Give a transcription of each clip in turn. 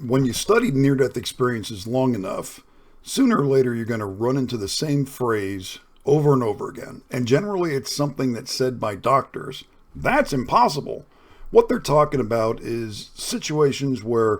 When you study near-death experiences long enough, sooner or later you're going to run into the same phrase over and over again. And generally it's something that's said by doctors. That's impossible. What they're talking about is situations where,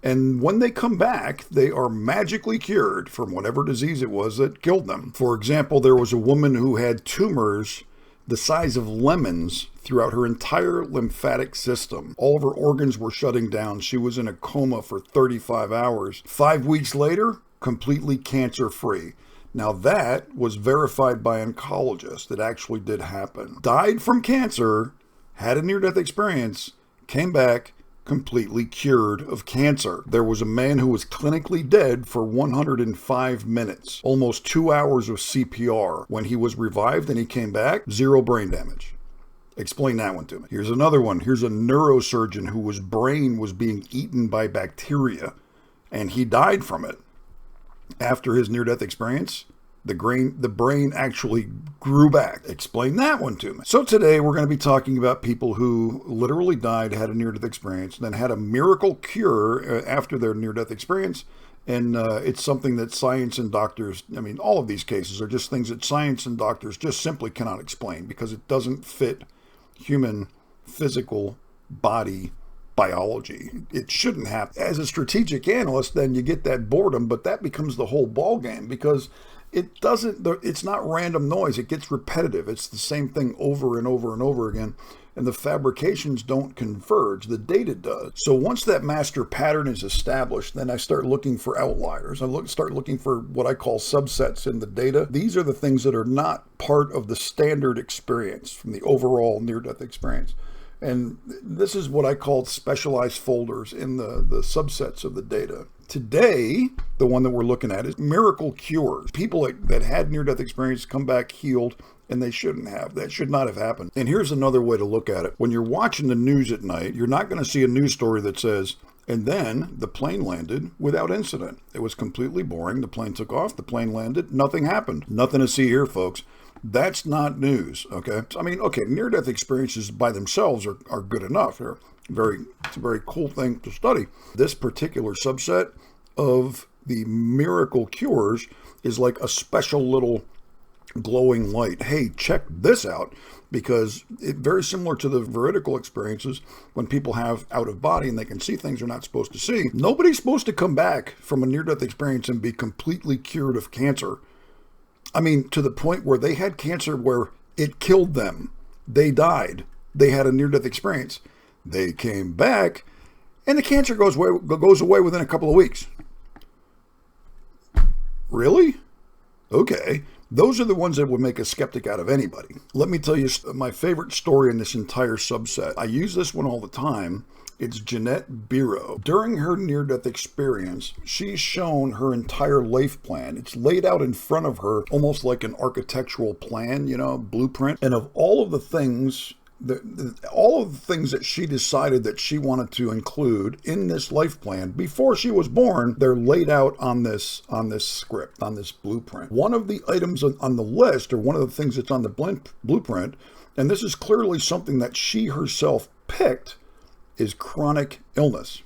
and when they come back, they are magically cured from whatever disease it was that killed them. For example, there was a woman who had tumors the size of lemons throughout her entire lymphatic system. All of her organs were shutting down. She was in a coma for 35 hours. 5 weeks later, completely cancer-free. Now that was verified by oncologists. It actually did happen. Died from cancer, had a near-death experience, came back, completely cured of cancer. There was a man who was clinically dead for 105 minutes, almost 2 hours of CPR. When he was revived and he came back, 0 brain damage. Explain that one to me. Here's another one. Here's a neurosurgeon whose brain was being eaten by bacteria, and he died from it. After his near-death experience, the brain actually grew back. Explain that one to me. So today we're going to be talking about people who literally died, had a near-death experience, then had a miracle cure after their near-death experience. And it's something that science and doctors, all of these cases are just things that science and doctors just simply cannot explain because it doesn't fit human physical body biology. It shouldn't happen. As a strategic analyst, then you get that boredom, but that becomes the whole ball game because it's not random noise. It gets repetitive. It's the same thing over and over and over again. And the fabrications don't converge. The data does. So once that master pattern is established, then I start looking for outliers. Start looking for what I call subsets in the data. These are the things that are not part of the standard experience from the overall near-death experience. And this is what I call specialized folders in the subsets of the data. Today, the one that we're looking at is miracle cures. People that had near-death experience come back healed, and they shouldn't have. That should not have happened. And here's another way to look at it. When you're watching the news at night, you're not going to see a news story that says, and then the plane landed without incident. It was completely boring. The plane took off, the plane landed, nothing happened. Nothing to see here, folks. That's not news, okay? Near-death experiences by themselves are good enough. It's a very cool thing to study. This particular subset of the miracle cures is like a special little glowing light. Hey, check this out, because it's very similar to the veridical experiences when people have out of body and they can see things they're not supposed to see. Nobody's supposed to come back from a near-death experience and be completely cured of cancer. To the point where they had cancer where it killed them. They died. They had a near-death experience. They came back, and the cancer goes away within a couple of weeks. Really? Okay. Those are the ones that would make a skeptic out of anybody. Let me tell you my favorite story in this entire subset. I use this one all the time. It's Jeanette Biro. During her near-death experience, she's shown her entire life plan. It's laid out in front of her, almost like an architectural plan, blueprint. And of all of the things that she decided that she wanted to include in this life plan before she was born, they're laid out on this script, on this blueprint. One of the items on the list, or one of the things that's on the blueprint, and this is clearly something that she herself picked, is chronic illness.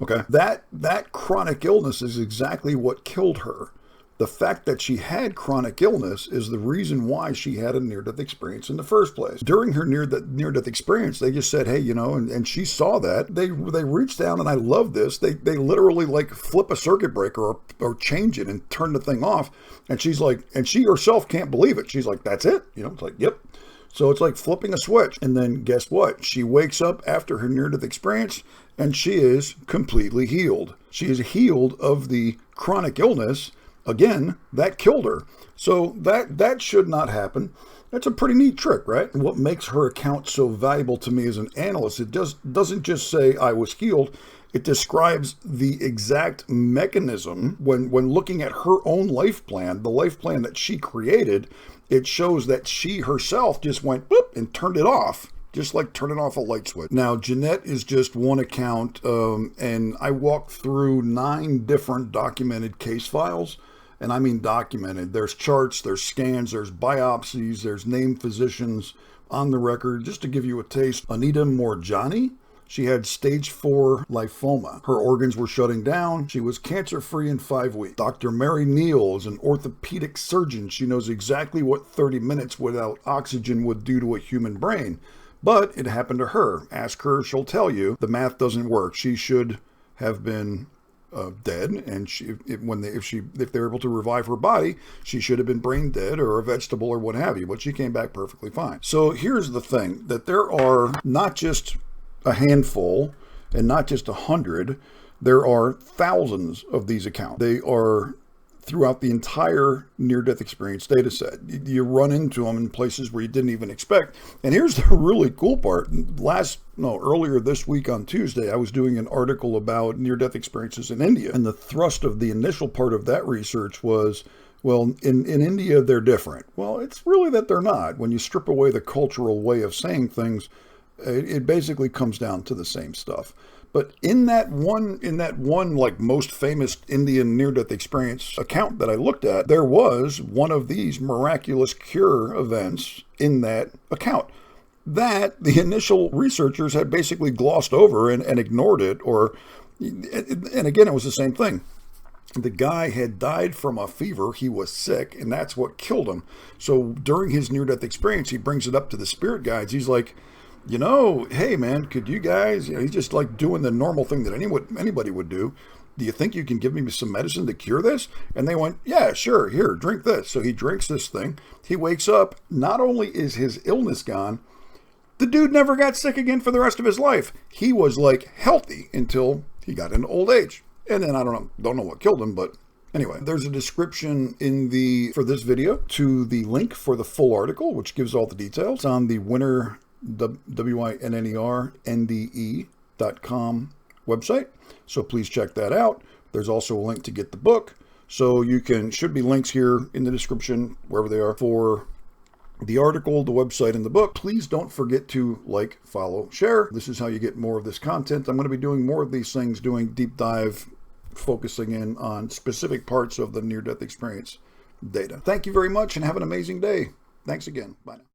Okay? That chronic illness is exactly what killed her. The fact that she had chronic illness is the reason why she had a near-death experience in the first place. During her near-death experience, they just said, hey, and she saw that. They reached down, and I love this. They literally like flip a circuit breaker or change it and turn the thing off. And she's like, and she herself can't believe it. She's like, that's it? It's like, yep. So it's like flipping a switch. And then guess what? She wakes up after her near-death experience, and she is completely healed. She is healed of the chronic illness. Again, that killed her. So that should not happen. That's a pretty neat trick, right? And what makes her account so valuable to me as an analyst, it doesn't just say I was healed. It describes the exact mechanism when looking at her own life plan, the life plan that she created. It shows that she herself just went boop and turned it off, just like turning off a light switch. Now, Jeanette is just one account, and I walked through 9 different documented case files. And I mean documented. There's charts, there's scans, there's biopsies, there's named physicians on the record. Just to give you a taste, Anita Morjani, She had stage 4 lymphoma. Her organs were shutting down. She was cancer-free in 5 weeks. Dr. Mary Neal is an orthopedic surgeon. She knows exactly what 30 minutes without oxygen would do to a human brain. But it happened to her. Ask her, she'll tell you the math doesn't work. She should have been dead, and if they were able to revive her body, she should have been brain dead or a vegetable or what have you, but she came back perfectly fine. So here's the thing, that there are not just a handful and not just 100, there are thousands of these accounts. They are throughout the entire near-death experience data set. You run into them in places where you didn't even expect. And here's the really cool part. Earlier this week on Tuesday, I was doing an article about near-death experiences in India. And the thrust of the initial part of that research was, well, in India, they're different. Well, it's really that they're not. When you strip away the cultural way of saying things, it basically comes down to the same stuff. But in that one like most famous Indian near-death experience account that I looked at, there was one of these miraculous cure events in that account that the initial researchers had basically glossed over and ignored it. And again, it was the same thing. The guy had died from a fever. He was sick, and that's what killed him. So during his near-death experience, he brings it up to the spirit guides. He's like, hey man, could you guys, he's just like doing the normal thing that anybody would do. Do you think you can give me some medicine to cure this? And they went, yeah, sure, here, drink this. So he drinks this thing. He wakes up. Not only is his illness gone, the dude never got sick again for the rest of his life. He was like healthy until he got into old age. And then I don't know what killed him, but anyway, there's a description for this video to the link for the full article, which gives all the details. It's on the winner NDE.com website. So please check that out. There's also a link to get the book. So should be links here in the description, wherever they are, for the article, the website, and the book. Please don't forget to like, follow, share. This is how you get more of this content. I'm going to be doing more of these things, doing deep dive, focusing in on specific parts of the near-death experience data. Thank you very much and have an amazing day. Thanks again. Bye now.